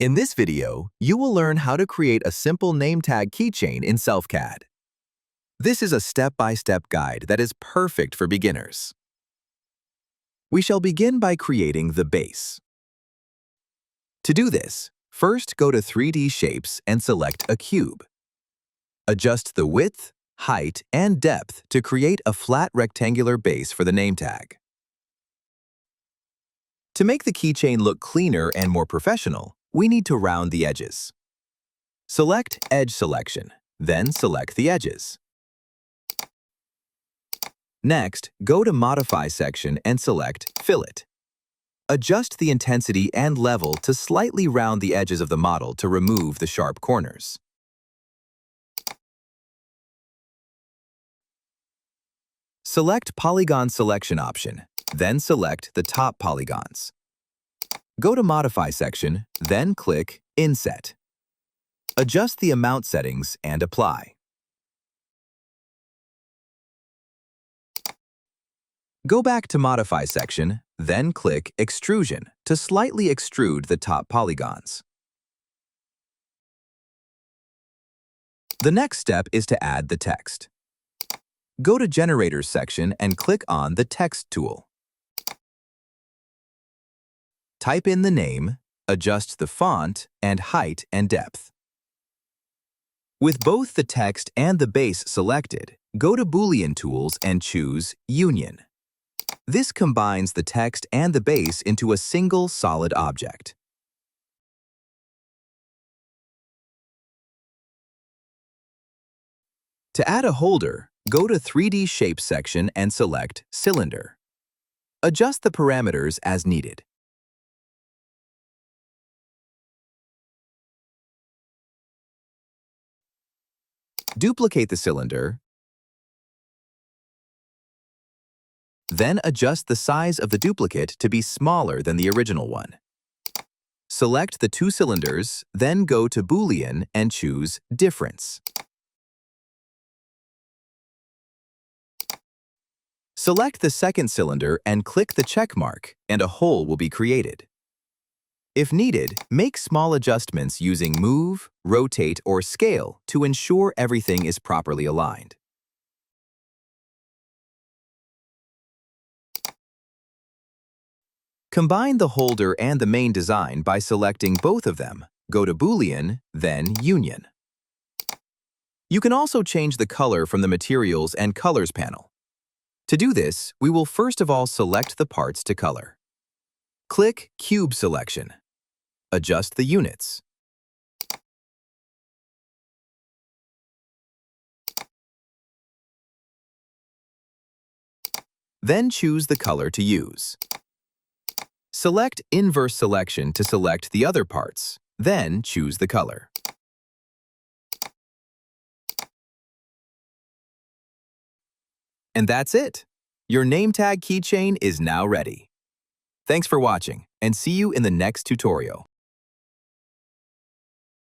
In this video, you will learn how to create a simple name tag keychain in SelfCAD. This is a step-by-step guide that is perfect for beginners. We shall begin by creating the base. To do this, first go to 3D Shapes and select a cube. Adjust the width, height, and depth to create a flat rectangular base for the name tag. To make the keychain look cleaner and more professional, we need to round the edges. Select Edge Selection, then select the edges. Next, go to Modify section and select Fillet. Adjust the intensity and level to slightly round the edges of the model to remove the sharp corners. Select Polygon Selection option, then select the top polygons. Go to Modify section, then click Inset. Adjust the amount settings and apply. Go back to Modify section, then click Extrusion to slightly extrude the top polygons. The next step is to add the text. Go to Generators section and click on the Text tool. Type in the name, adjust the font and height and depth. With both the text and the base selected, go to Boolean Tools and choose Union. This combines the text and the base into a single solid object. To add a holder, go to 3D Shapes section and select Cylinder. Adjust the parameters as needed. Duplicate the cylinder, then adjust the size of the duplicate to be smaller than the original one. Select the two cylinders, then go to Boolean and choose Difference. Select the second cylinder and click the check mark, and a hole will be created. If needed, make small adjustments using Move, Rotate, or Scale to ensure everything is properly aligned. Combine the holder and the main design by selecting both of them. Go to Boolean, then Union. You can also change the color from the Materials and Colors panel. To do this, we will first of all select the parts to color. Click Cube Selection. Adjust the units. Then choose the color to use. Select Inverse Selection to select the other parts, then choose the color. And that's it! Your name tag keychain is now ready. Thanks for watching, and see you in the next tutorial.